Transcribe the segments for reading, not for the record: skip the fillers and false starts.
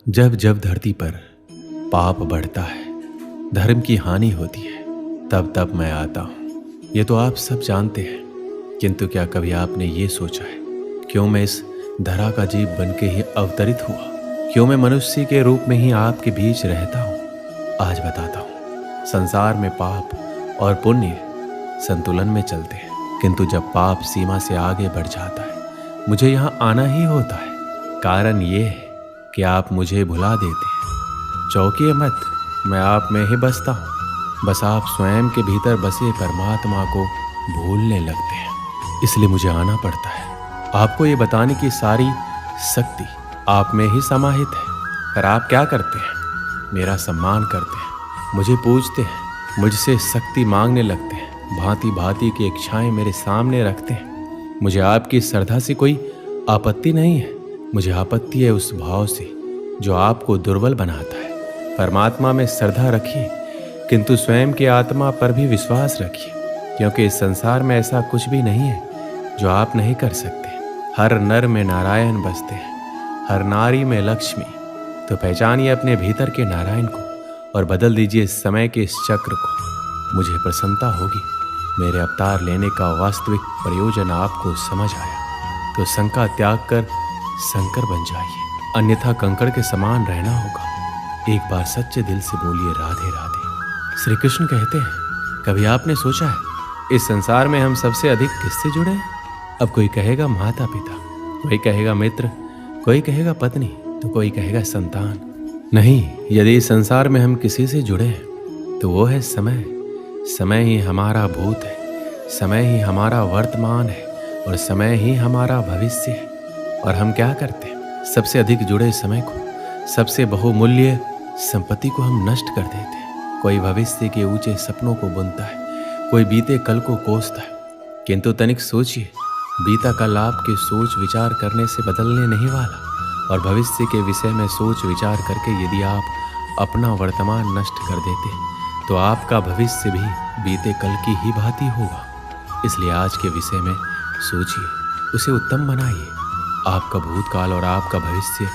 जब जब धरती पर पाप बढ़ता है, धर्म की हानि होती है, तब तब मैं आता हूँ। ये तो आप सब जानते हैं, किंतु क्या कभी आपने ये सोचा है क्यों मैं इस धरा का जीव बन के ही अवतरित हुआ? क्यों मैं मनुष्य के रूप में ही आपके बीच रहता हूँ? आज बताता हूँ। संसार में पाप और पुण्य संतुलन में चलते हैं, किंतु जब पाप सीमा से आगे बढ़ जाता है, मुझे यहाँ आना ही होता है। कारण ये है कि आप मुझे भुला देते हैं। चौंकिए मत, मैं आप में ही बसता हूँ। बस आप स्वयं के भीतर बसे परमात्मा को भूलने लगते हैं। इसलिए मुझे आना पड़ता है। आपको ये बताने की सारी शक्ति आप में ही समाहित है। पर आप क्या करते हैं? मेरा सम्मान करते हैं, मुझे पूजते हैं, मुझसे शक्ति मांगने लगते हैं, भांति भांति की इच्छाएं मेरे सामने रखते हैं। मुझे आपकी श्रद्धा से कोई आपत्ति नहीं है। मुझे आपत्ति है उस भाव से जो आपको दुर्बल बनाता है। परमात्मा में श्रद्धा रखिए, किंतु स्वयं की आत्मा पर भी विश्वास रखिए, क्योंकि इस संसार में ऐसा कुछ भी नहीं है जो आप नहीं कर सकते। हर नर में नारायण बसते हैं, हर नारी में लक्ष्मी। तो पहचानिए अपने भीतर के नारायण को और बदल दीजिए समय के इस चक्र को। मुझे प्रसन्नता होगी। मेरे अवतार लेने का वास्तविक प्रयोजन आपको समझ आया तो शंका त्याग कर शंकर बन जाइए, अन्यथा कंकड़ के समान रहना होगा। एक बार सच्चे दिल से बोलिए राधे राधे। श्री कृष्ण कहते हैं, कभी आपने सोचा है इस संसार में हम सबसे अधिक किससे जुड़े हैं? अब कोई कहेगा माता पिता, कोई कहेगा मित्र, कोई कहेगा पत्नी, तो कोई कहेगा संतान। नहीं, यदि इस संसार में हम किसी से जुड़े हैं तो वो है समय। समय ही हमारा भूत है, समय ही हमारा वर्तमान है और समय ही हमारा भविष्य है। और हम क्या करते हैं? सबसे अधिक जुड़े समय को, सबसे बहुमूल्य संपत्ति को हम नष्ट कर देते हैं। कोई भविष्य के ऊंचे सपनों को बुनता है, कोई बीते कल को कोसता है, किंतु तनिक सोचिए, बीता कल आपके सोच विचार करने से बदलने नहीं वाला। और भविष्य के विषय में सोच विचार करके यदि आप अपना वर्तमान नष्ट कर देते तो आपका भविष्य भी बीते कल की ही भांति होगा। इसलिए आज के विषय में सोचिए, उसे उत्तम बनाइए। आपका भूतकाल और आपका भविष्य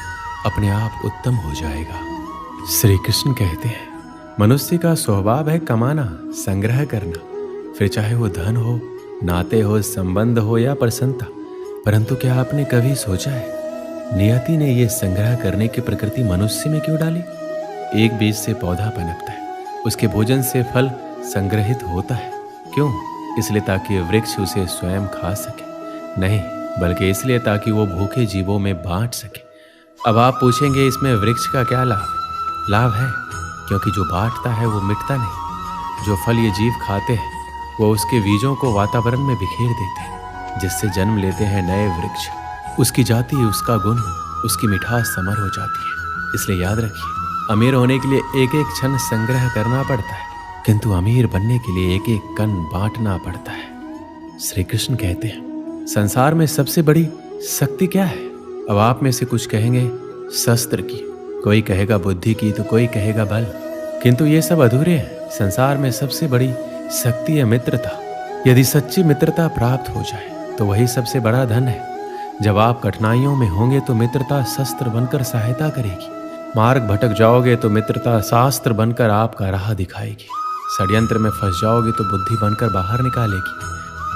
अपने आप उत्तम हो जाएगा। श्री कृष्ण कहते हैं, मनुष्य का स्वभाव है कमाना, संग्रह करना, फिर चाहे वो धन हो, नाते हो, संबंध हो या प्रसन्नता। परंतु क्या आपने कभी सोचा है नियति ने ये संग्रह करने की प्रकृति मनुष्य में क्यों डाली? एक बीज से पौधा पनपता है, उसके भोजन से फल संग्रहित होता है। क्यों? इसलिए ताकि वृक्ष उसे स्वयं खा सके? नहीं, बल्कि इसलिए ताकि वो भूखे जीवों में बांट सके। अब आप पूछेंगे इसमें वृक्ष का क्या लाभ? लाभ है, क्योंकि जो बांटता है वो मिटता नहीं। जो फल ये जीव खाते हैं वो उसके बीजों को वातावरण में बिखेर देते हैं, जिससे जन्म लेते हैं नए वृक्ष। उसकी जाति, उसका गुण, उसकी मिठास समर हो जाती है। इसलिए याद रखिए, अमीर होने के लिए एक एक क्षण संग्रह करना पड़ता है, किंतु अमीर बनने के लिए एक एक कण बांटना पड़ता है। श्री कृष्ण कहते हैं, संसार में सबसे बड़ी शक्ति क्या है? अब आप में से कुछ कहेंगे शस्त्र की, कोई कहेगा बुद्धि की, तो कोई कहेगा बल, किंतु ये सब अधूरे हैं। संसार में सबसे बड़ी शक्ति है मित्रता। यदि सच्ची मित्रता प्राप्त हो जाए तो वही सबसे बड़ा धन है। जब आप कठिनाइयों में होंगे तो मित्रता शस्त्र बनकर सहायता करेगी। मार्ग भटक जाओगे तो मित्रता शास्त्र बनकर आपका राह दिखाएगी। षड्यंत्र में फंस जाओगे तो बुद्धि बनकर बाहर निकालेगी।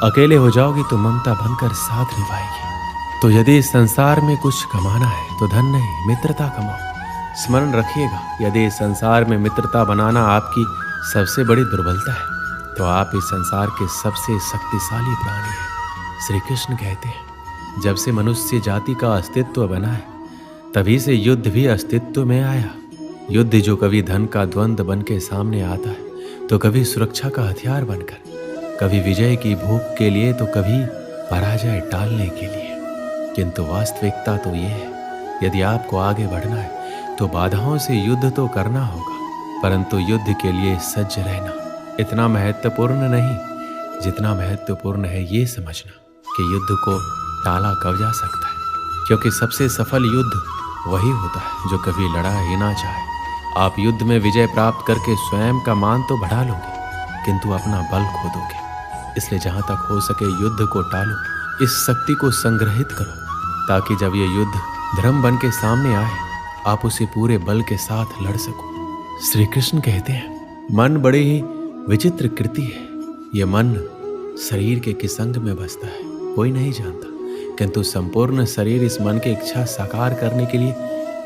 अकेले हो जाओगे तो ममता बनकर साथ निभाएगी। तो यदि इस संसार में कुछ कमाना है तो धन नहीं, मित्रता कमाओ। स्मरण रखिएगा, यदि इस संसार में मित्रता बनाना आपकी सबसे बड़ी दुर्बलता है तो आप इस संसार के सबसे शक्तिशाली प्राणी हैं। श्री कृष्ण कहते हैं, जब से मनुष्य जाति का अस्तित्व बना है तभी से युद्ध भी अस्तित्व में आया। युद्ध जो कभी धन का द्वंद्व बन के सामने आता है तो कभी सुरक्षा का हथियार बनकर, कभी विजय की भूख के लिए तो कभी पराजय टालने के लिए। किंतु वास्तविकता तो ये है, यदि आपको आगे बढ़ना है तो बाधाओं से युद्ध तो करना होगा, परंतु युद्ध के लिए सज्ज रहना इतना महत्वपूर्ण नहीं जितना महत्वपूर्ण है ये समझना कि युद्ध को टाला कब जा सकता है। क्योंकि सबसे सफल युद्ध वही होता है जो कभी लड़ा ही ना चाहे। आप युद्ध में विजय प्राप्त करके स्वयं का मान तो बढ़ा लोगे, किंतु अपना बल खो दोगे। इसलिए जहां तक हो सके युद्ध को टालो, इस शक्ति को संग्रहित करो, ताकि जब ये युद्ध धर्म बन के सामने आए आप उसे पूरे बल के साथ लड़ सको। श्री कृष्ण कहते हैं, मन बड़ी ही विचित्र कृति है। यह मन शरीर के किस अंग में बसता है कोई नहीं जानता, किंतु संपूर्ण शरीर इस मन की इच्छा साकार करने के लिए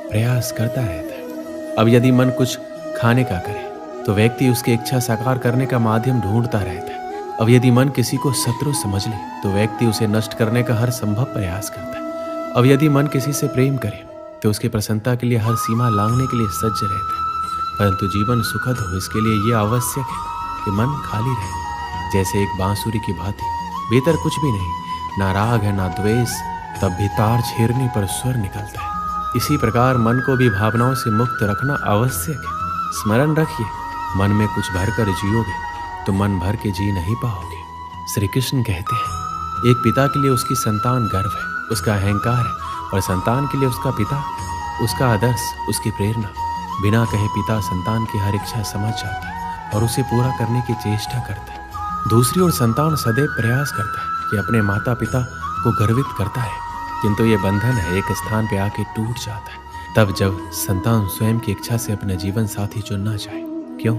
प्रयास करता रहता है। अब यदि मन कुछ खाने का करे तो व्यक्ति उसकी इच्छा साकार करने का माध्यम ढूंढता रहता है। अब यदि मन किसी को शत्रु समझ ले तो व्यक्ति उसे नष्ट करने का हर संभव प्रयास करता है। अब यदि मन किसी से प्रेम करे तो उसकी प्रसन्नता के लिए हर सीमा लांघने के लिए सज्ज रहता है। परंतु जीवन सुखद हो इसके लिए यह आवश्यक है कि मन खाली रहे, जैसे एक बांसुरी की भांति। भीतर कुछ भी नहीं, ना राग है ना द्वेष, तब भी तार छेड़ने पर स्वर निकलता है। इसी प्रकार मन को भी भावनाओं से मुक्त रखना आवश्यक है। स्मरण रखिए, मन में कुछ भरकर जियोगे तो मन भर के जी नहीं पाओगे। श्री कृष्ण कहते हैं, एक पिता के लिए उसकी संतान गर्व है, उसका अहंकार है, और संतान के लिए उसका पिता उसका आदर्श, उसकी प्रेरणा। बिना कहे पिता संतान की हर इच्छा समझ जाता है और उसे पूरा करने की चेष्टा करता है। दूसरी ओर संतान सदैव प्रयास करता है कि अपने माता पिता को गर्वित करता है, किंतु ये बंधन है एक स्थान पे आके टूट जाता है। तब जब संतान स्वयं की इच्छा से अपने जीवन साथी चुनना चाहे, क्यों?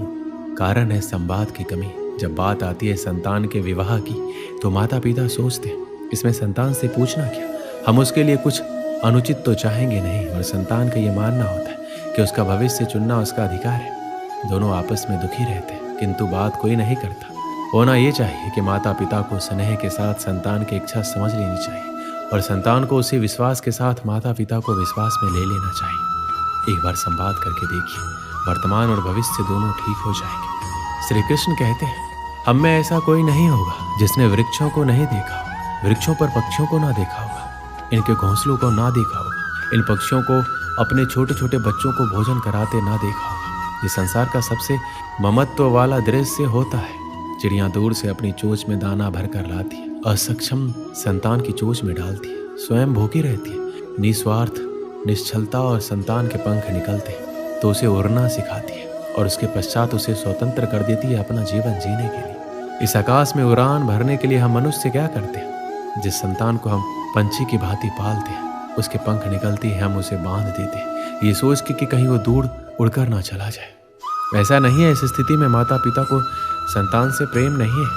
कारण है संवाद की कमी। जब बात आती है संतान के विवाह की तो माता पिता सोचते हैं इसमें संतान से पूछना क्या, हम उसके लिए कुछ अनुचित तो चाहेंगे नहीं, और संतान का ये मानना होता है कि उसका भविष्य चुनना उसका अधिकार है। दोनों आपस में दुखी रहते हैं, किंतु बात कोई नहीं करता। होना ये चाहिए कि माता पिता को स्नेह के साथ संतान की इच्छा समझ लेनी चाहिए और संतान को उसी विश्वास के साथ माता पिता को विश्वास में ले लेना चाहिए। एक बार संवाद करके देखिए, वर्तमान और भविष्य दोनों ठीक हो जाएंगे। श्री कृष्ण कहते हैं, हम में ऐसा कोई नहीं होगा जिसने वृक्षों को नहीं देखा होगा, वृक्षों पर पक्षियों को ना देखा होगा, इनके घोंसलों को ना देखा होगा, इन पक्षियों को अपने छोटे छोटे बच्चों को भोजन कराते ना देखा होगा। ये संसार का सबसे ममत्व वाला दृश्य होता है। चिड़ियां दूर से अपनी चोंच में दाना भर कर लाती है, असक्षम संतान की चोंच में डालती है, स्वयं भूखी रहती है, निस्वार्थ निश्चलता, और संतान के पंख निकलते हैं तो उसे उड़ना सिखाती है और उसके पश्चात उसे स्वतंत्र कर देती है अपना जीवन जीने के लिए। इस आकाश में उड़ान भरने के लिए हम मनुष्य क्या करते हैं? जिस संतान को हम पंछी की भांति पालते हैं, उसके पंख निकलती है, हम उसे बांध देते हैं ये सोच के कि कहीं वो दूर उड़कर ना चला जाए। ऐसा नहीं है। इस स्थिति में माता पिता को संतान से प्रेम नहीं है,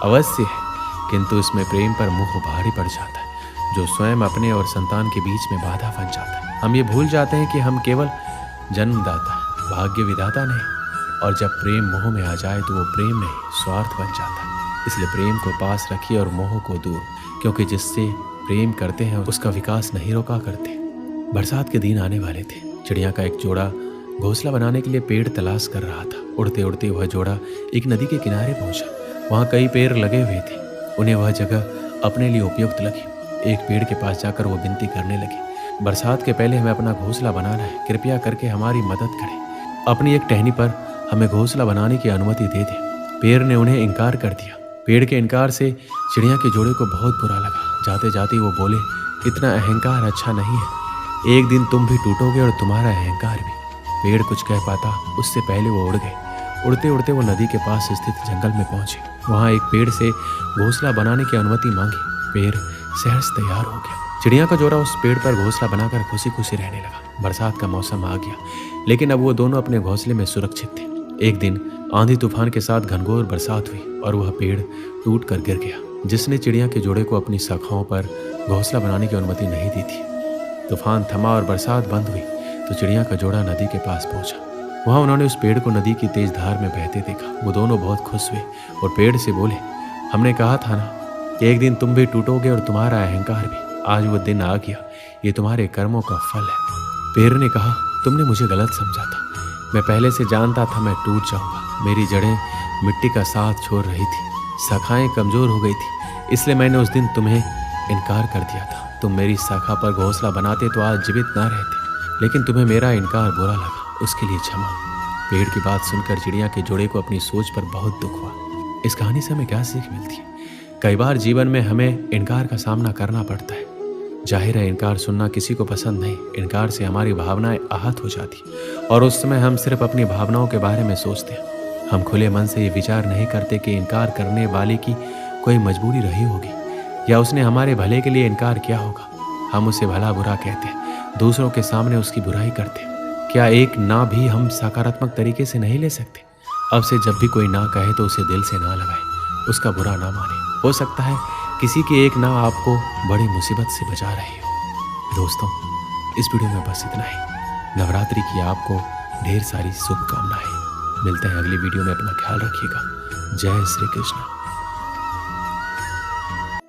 अवश्य है, किंतु इसमें प्रेम पर मुंह भारी पड़ जाता है जो स्वयं अपने और संतान के बीच में बाधा बन जाता है। हम ये भूल जाते हैं कि हम केवल जन्मदाता, भाग्य विधाता नहीं, और जब प्रेम मोह में आ जाए तो वो प्रेम नहीं स्वार्थ बन जाता है। इसलिए प्रेम को पास रखिए और मोह को दूर, क्योंकि जिससे प्रेम करते हैं उसका विकास नहीं रोका करते। बरसात के दिन आने वाले थे। चिड़िया का एक जोड़ा घोंसला बनाने के लिए पेड़ तलाश कर रहा था। उड़ते उड़ते वह जोड़ा एक नदी के किनारे पहुंचा। वहाँ कई पेड़ लगे हुए थे, उन्हें वह जगह अपने लिए उपयुक्त लगी। एक पेड़ के पास जाकर वो विनती करने लगे, बरसात के पहले हमें अपना घोंसला बनाना है, कृपया करके हमारी मदद करें। अपनी एक टहनी पर हमें घोंसला बनाने की अनुमति दे दें। पेड़ ने उन्हें इनकार कर दिया। पेड़ के इनकार से चिड़िया के जोड़े को बहुत बुरा लगा। जाते जाते वो बोले, इतना अहंकार अच्छा नहीं है, एक दिन तुम भी टूटोगे और तुम्हारा अहंकार भी। पेड़ कुछ कह पाता उससे पहले वो उड़ गए। उड़ते उड़ते वो नदी के पास स्थित जंगल में पहुंचे। वहाँ एक पेड़ से घोंसला बनाने की अनुमति मांगी। पेड़ सहर्ष तैयार हो गया। चिड़िया का जोड़ा उस पेड़ पर घोंसला बनाकर खुशी खुशी रहने लगा। बरसात का मौसम आ गया, लेकिन अब वो दोनों अपने घोंसले में सुरक्षित थे। एक दिन आंधी तूफान के साथ घनघोर बरसात हुई और वह पेड़ टूट कर गिर गया, जिसने चिड़िया के जोड़े को अपनी शाखाओं पर घोंसला बनाने की अनुमति नहीं दी थी। तूफान थमा और बरसात बंद हुई तो चिड़िया का जोड़ा नदी के पास पहुंचा। वहां उन्होंने उस पेड़ को नदी की तेज धार में बहते देखा। वो दोनों बहुत खुश हुए और पेड़ से बोले, हमने कहा था ना कि एक दिन तुम भी टूटोगे और तुम्हारा अहंकार भी। आज वो दिन आ गया, ये तुम्हारे कर्मों का फल है। पेड़ ने कहा, तुमने मुझे गलत समझा था, मैं पहले से जानता था मैं टूट जाऊंगा। मेरी जड़ें मिट्टी का साथ छोड़ रही थी, शाखाएं कमजोर हो गई थी, इसलिए मैंने उस दिन तुम्हें इनकार कर दिया था। तुम मेरी शाखा पर घोंसला बनाते तो आज जीवित ना रहते, लेकिन तुम्हें मेरा इनकार बुरा लगा, उसके लिए क्षमा। पेड़ की बात सुनकर चिड़िया के जोड़े को अपनी सोच पर बहुत दुख हुआ। इस कहानी से हमें क्या सीख मिलती है? कई बार जीवन में हमें इनकार का सामना करना पड़ता है। जाहिर है इनकार सुनना किसी को पसंद नहीं। इनकार से हमारी भावनाएं आहत हो जाती और उस समय हम सिर्फ अपनी भावनाओं के बारे में सोचते हैं। हम खुले मन से ये विचार नहीं करते कि इनकार करने वाले की कोई मजबूरी रही होगी या उसने हमारे भले के लिए इनकार किया होगा। हम उसे भला बुरा कहते हैं, दूसरों के सामने उसकी बुराई करते हैं। क्या एक ना भी हम सकारात्मक तरीके से नहीं ले सकते? अब से जब भी कोई ना कहे तो उसे दिल से ना लगाए, उसका बुरा ना माने। हो सकता है किसी की एक ना आपको बड़ी मुसीबत से बचा रही हो। दोस्तों, इस वीडियो में बस इतना ही। नवरात्रि की आपको ढेर सारी शुभकामनाएं। मिलते हैं अगली वीडियो में। अपना ख्याल रखिएगा। जय श्री कृष्ण।